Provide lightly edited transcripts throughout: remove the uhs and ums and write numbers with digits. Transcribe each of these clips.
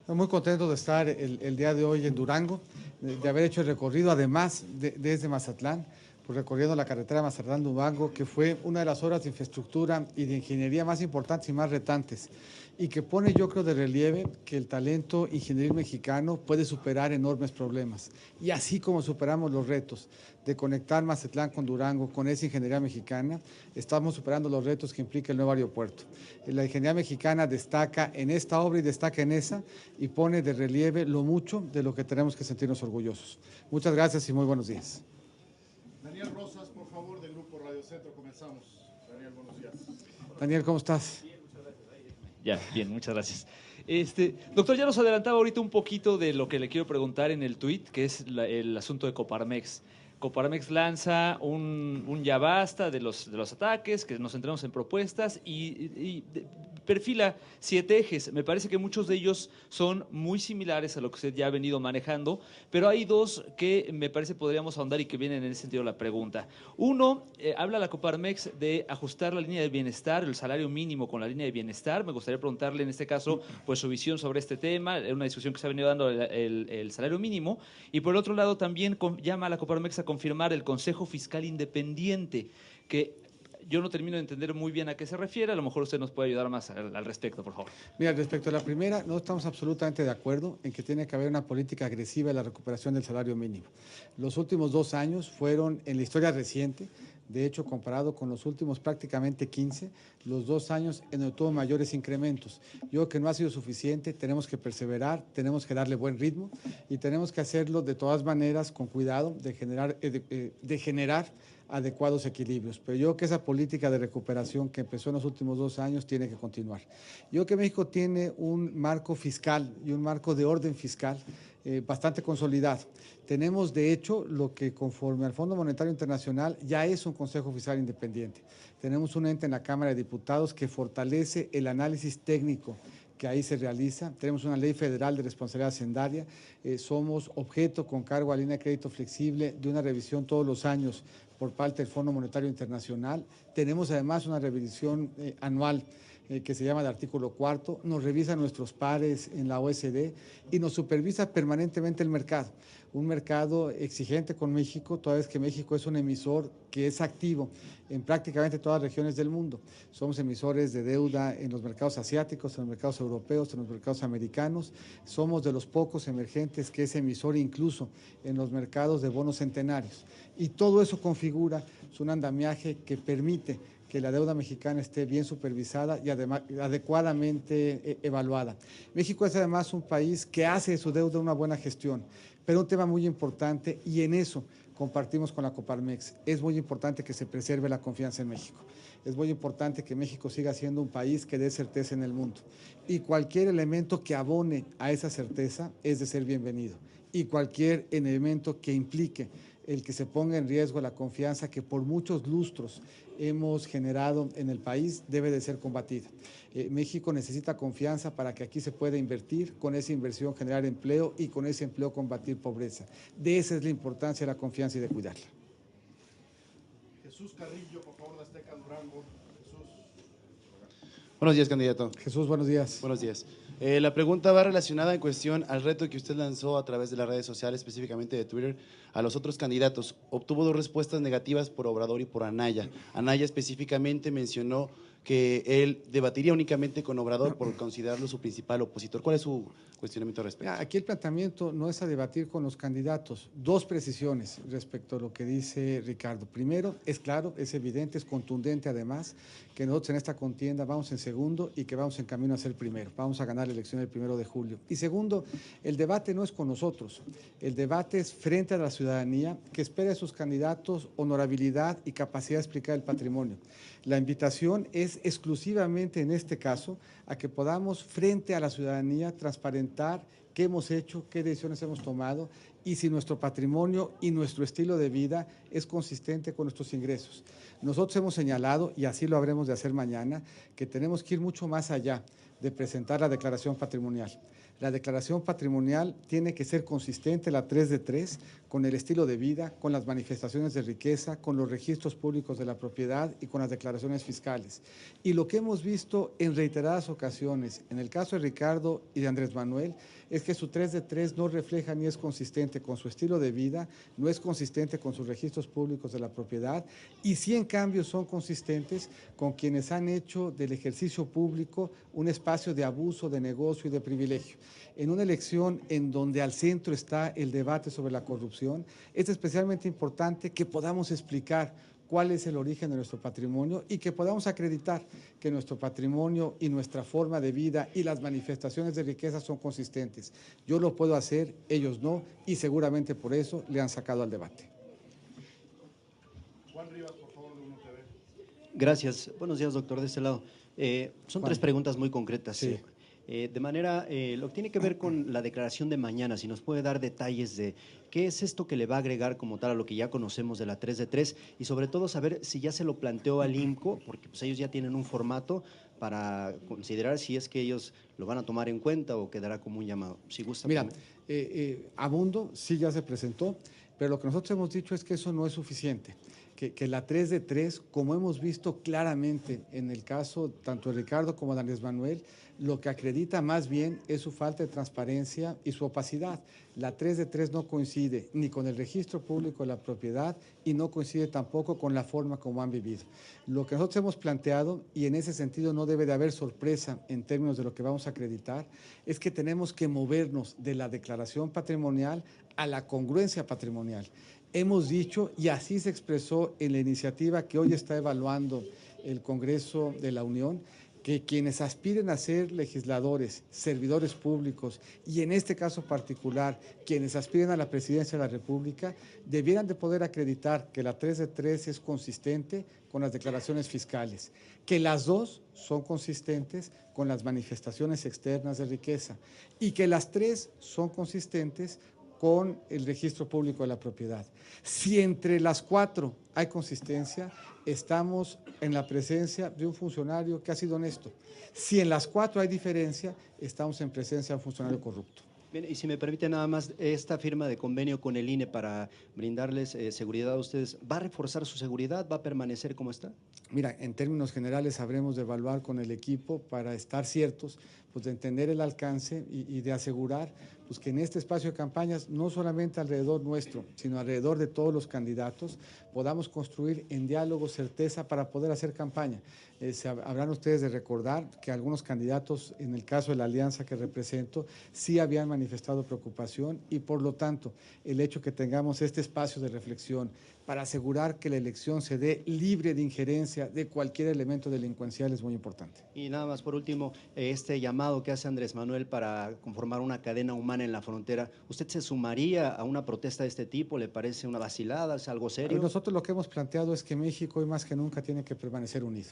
Muy contento de estar el día de hoy en Durango, de haber hecho el recorrido, además desde Mazatlán, pues recorriendo la carretera Mazatlán-Durango, que fue una de las obras de infraestructura y de ingeniería más importantes y más retantes, y que pone, yo creo, de relieve que el talento ingenieril mexicano puede superar enormes problemas. Y así como superamos los retos de conectar Mazatlán con Durango, con esa ingeniería mexicana, estamos superando los retos que implica el nuevo aeropuerto. La ingeniería mexicana destaca en esta obra y destaca en esa, y pone de relieve lo mucho de lo que tenemos que sentirnos orgullosos. Muchas gracias y muy buenos días. Daniel Rosas, por favor, del Grupo Radio Centro, comenzamos. Daniel, buenos días. Daniel, ¿cómo estás? Ya, bien, muchas gracias. Doctor, ya nos adelantaba ahorita un poquito de lo que le quiero preguntar en el tuit, que es el asunto de Coparmex. Coparmex lanza un ya basta de los ataques, que nos centramos en propuestas y perfila 7 ejes. Me parece que muchos de ellos son muy similares a lo que usted ya ha venido manejando, pero hay 2 que me parece podríamos ahondar y que vienen en ese sentido la pregunta. Uno, habla la Coparmex de ajustar la línea de bienestar, el salario mínimo con la línea de bienestar. Me gustaría preguntarle en este caso pues su visión sobre este tema, una discusión que se ha venido dando el salario mínimo. Y por otro lado también llama a la Coparmex a confirmar el Consejo Fiscal Independiente, que yo no termino de entender muy bien a qué se refiere. A lo mejor usted nos puede ayudar más al respecto, por favor. Mira, respecto a la primera, no estamos absolutamente de acuerdo en que tiene que haber una política agresiva de la recuperación del salario mínimo. Los últimos 2 años fueron, en la historia reciente, de hecho, comparado con los últimos prácticamente 15, los 2 años en donde tuvo mayores incrementos. Yo creo que no ha sido suficiente, tenemos que perseverar, tenemos que darle buen ritmo y tenemos que hacerlo de todas maneras con cuidado de generar adecuados equilibrios. Pero yo creo que esa política de recuperación que empezó en los últimos 2 años tiene que continuar. Yo creo que México tiene un marco fiscal y un marco de orden fiscal bastante consolidado. Tenemos, de hecho, lo que conforme al Fondo Monetario Internacional ya es un Consejo Fiscal Independiente. Tenemos un ente en la Cámara de Diputados que fortalece el análisis técnico que ahí se realiza. Tenemos una ley federal de responsabilidad hacendaria. Somos objeto con cargo a línea de crédito flexible de una revisión todos los años por parte del Fondo Monetario Internacional. Tenemos además una revisión anual que se llama el artículo 4, nos revisa nuestros pares en la OECD y nos supervisa permanentemente el mercado. Un mercado exigente con México, toda vez que México es un emisor que es activo en prácticamente todas las regiones del mundo. Somos emisores de deuda en los mercados asiáticos, en los mercados europeos, en los mercados americanos. Somos de los pocos emergentes que es emisor incluso en los mercados de bonos centenarios. Y todo eso configura un andamiaje que permite que la deuda mexicana esté bien supervisada y además adecuadamente evaluada. México es además un país que hace de su deuda una buena gestión, pero un tema muy importante, y en eso compartimos con la Coparmex, es muy importante que se preserve la confianza en México. Es muy importante que México siga siendo un país que dé certeza en el mundo. Y cualquier elemento que abone a esa certeza es de ser bienvenido. Y cualquier elemento que implique el que se ponga en riesgo la confianza que por muchos lustros hemos generado en el país debe de ser combatida. México necesita confianza para que aquí se pueda invertir, con esa inversión generar empleo y con ese empleo combatir pobreza. De esa es la importancia de la confianza y de cuidarla. Jesús Carrillo, por favor, de Azteca Durango. Jesús. Buenos días, candidato. Jesús, buenos días. Buenos días. La pregunta va relacionada en cuestión al reto que usted lanzó a través de las redes sociales, específicamente de Twitter, a los otros candidatos. Obtuvo 2 respuestas negativas por Obrador y por Anaya. Anaya específicamente mencionó que él debatiría únicamente con Obrador por considerarlo su principal opositor. ¿Cuál es su cuestionamiento al respecto? Aquí el planteamiento no es a debatir con los candidatos. 2 precisiones respecto a lo que dice Ricardo. Primero, es claro, es evidente, es contundente además, que nosotros en esta contienda vamos en segundo y que vamos en camino a ser primero. Vamos a ganar la elección el 1 de julio. Y segundo, el debate no es con nosotros. El debate es frente a la ciudadanía que espera de sus candidatos honorabilidad y capacidad de explicar el patrimonio. La invitación es exclusivamente en este caso a que podamos frente a la ciudadanía transparentar qué hemos hecho, qué decisiones hemos tomado y si nuestro patrimonio y nuestro estilo de vida es consistente con nuestros ingresos. Nosotros hemos señalado, y así lo habremos de hacer mañana, que tenemos que ir mucho más allá de presentar la declaración patrimonial. La declaración patrimonial tiene que ser consistente, la 3 de 3, con el estilo de vida, con las manifestaciones de riqueza, con los registros públicos de la propiedad y con las declaraciones fiscales. Y lo que hemos visto en reiteradas ocasiones, en el caso de Ricardo y de Andrés Manuel, es que su 3 de 3 no refleja ni es consistente con su estilo de vida, no es consistente con sus registros públicos de la propiedad y sí en cambio son consistentes con quienes han hecho del ejercicio público un espacio de abuso, de negocio y de privilegio. En una elección en donde al centro está el debate sobre la corrupción, es especialmente importante que podamos explicar cuál es el origen de nuestro patrimonio y que podamos acreditar que nuestro patrimonio y nuestra forma de vida y las manifestaciones de riqueza son consistentes. Yo lo puedo hacer, ellos no, y seguramente por eso le han sacado al debate. Juan Rivas, por favor, de 1TV. Gracias. Buenos días, doctor, de este lado. Son Juan. 3 preguntas muy concretas. Sí. De manera, lo que tiene que ver con la declaración de mañana, si nos puede dar detalles de qué es esto que le va a agregar como tal a lo que ya conocemos de la 3 de 3 y sobre todo saber si ya se lo planteó al IMCO, porque pues ellos ya tienen un formato para considerar si es que ellos lo van a tomar en cuenta o quedará como un llamado. Si gusta. Mira, Abundo sí ya se presentó, pero lo que nosotros hemos dicho es que eso no es suficiente. Que la 3 de 3, como hemos visto claramente en el caso tanto de Ricardo como de Andrés Manuel, lo que acredita más bien es su falta de transparencia y su opacidad. La 3 de 3 no coincide ni con el registro público de la propiedad y no coincide tampoco con la forma como han vivido. Lo que nosotros hemos planteado, y en ese sentido no debe de haber sorpresa en términos de lo que vamos a acreditar, es que tenemos que movernos de la declaración patrimonial a la congruencia patrimonial. Hemos dicho, y así se expresó en la iniciativa que hoy está evaluando el Congreso de la Unión, que quienes aspiren a ser legisladores, servidores públicos y en este caso particular, quienes aspiren a la presidencia de la República, debieran de poder acreditar que la 3 de 3 es consistente con las declaraciones fiscales, que las dos son consistentes con las manifestaciones externas de riqueza y que las tres son consistentes con el registro público de la propiedad. Si entre las cuatro hay consistencia, estamos en la presencia de un funcionario que ha sido honesto. Si en las cuatro hay diferencia, estamos en presencia de un funcionario corrupto. Bien, y si me permite nada más, esta firma de convenio con el INE para brindarles seguridad a ustedes, ¿va a reforzar su seguridad? ¿Va a permanecer como está? Mira, en términos generales habremos de evaluar con el equipo para estar ciertos, pues de entender el alcance y de asegurar pues que en este espacio de campañas, no solamente alrededor nuestro, sino alrededor de todos los candidatos, podamos construir en diálogo certeza para poder hacer campaña. Habrán ustedes de recordar que algunos candidatos, en el caso de la alianza que represento, sí habían manifestado preocupación y por lo tanto el hecho que tengamos este espacio de reflexión para asegurar que la elección se dé libre de injerencia de cualquier elemento delincuencial es muy importante. Y nada más por último, este llamado que hace Andrés Manuel para conformar una cadena humana en la frontera, ¿usted se sumaría a una protesta de este tipo? ¿Le parece una vacilada? ¿Es algo serio? Nosotros lo que hemos planteado es que México hoy más que nunca tiene que permanecer unido.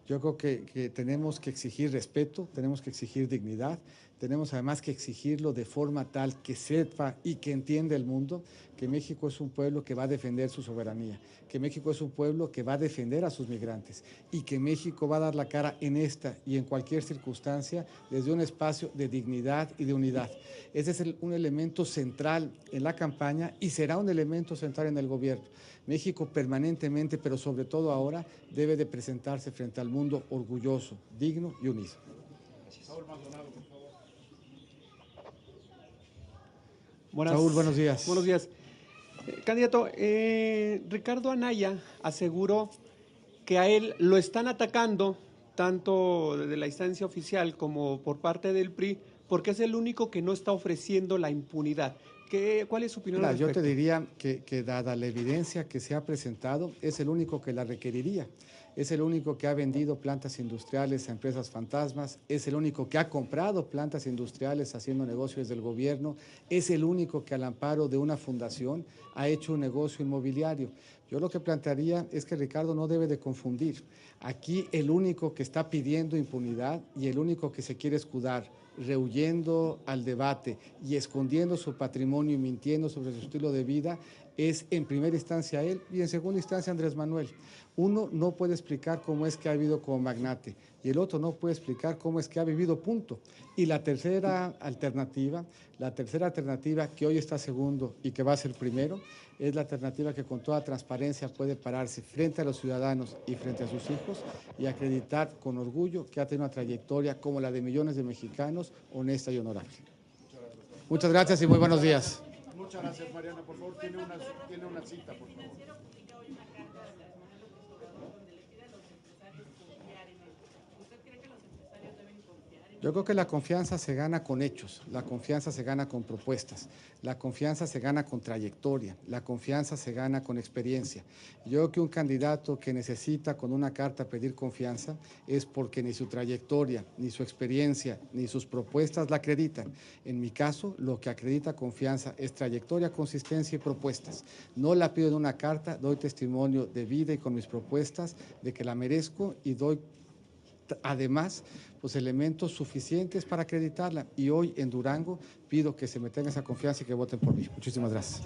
Yo creo que tenemos que exigir respeto, tenemos que exigir dignidad, tenemos además que exigirlo de forma tal que sepa y que entienda el mundo que México es un pueblo que va a defender su soberanía, que México es un pueblo que va a defender a sus migrantes y que México va a dar la cara en esta y en cualquier circunstancia desde un espacio de dignidad y de unidad. Ese es un elemento central en la campaña y será un elemento central en el gobierno. México permanentemente, pero sobre todo ahora, debe de presentarse frente al mundo orgulloso, digno y unido. Saúl Maldonado, por favor. Saúl, buenos días. Buenos días. Candidato, Ricardo Anaya aseguró que a él lo están atacando tanto desde la instancia oficial como por parte del PRI porque es el único que no está ofreciendo la impunidad. ¿Cuál es su opinión al respecto? Yo te diría que dada la evidencia que se ha presentado, es el único que la requeriría. Es el único que ha vendido plantas industriales a empresas fantasmas, es el único que ha comprado plantas industriales haciendo negocios del gobierno, es el único que al amparo de una fundación ha hecho un negocio inmobiliario. Yo lo que plantearía es que Ricardo no debe de confundir. Aquí el único que está pidiendo impunidad y el único que se quiere escudar, rehuyendo al debate y escondiendo su patrimonio y mintiendo sobre su estilo de vida, es en primera instancia él y en segunda instancia Andrés Manuel. Uno no puede explicar cómo es que ha vivido como magnate y el otro no puede explicar cómo es que ha vivido, punto. Y la tercera alternativa que hoy está segundo y que va a ser primero, es la alternativa que con toda transparencia puede pararse frente a los ciudadanos y frente a sus hijos y acreditar con orgullo que ha tenido una trayectoria como la de millones de mexicanos, honesta y honorable. Muchas gracias y muy buenos días. Muchas gracias, Mariana. Por favor, tiene una cita, por favor. Yo creo que la confianza se gana con hechos, la confianza se gana con propuestas, la confianza se gana con trayectoria, la confianza se gana con experiencia. Yo creo que un candidato que necesita con una carta pedir confianza es porque ni su trayectoria, ni su experiencia, ni sus propuestas la acreditan. En mi caso, lo que acredita confianza es trayectoria, consistencia y propuestas. No la pido en una carta, doy testimonio de vida y con mis propuestas de que la merezco y doy además los elementos suficientes para acreditarla. Y hoy en Durango pido que se me tenga esa confianza y que voten por mí. Muchísimas gracias.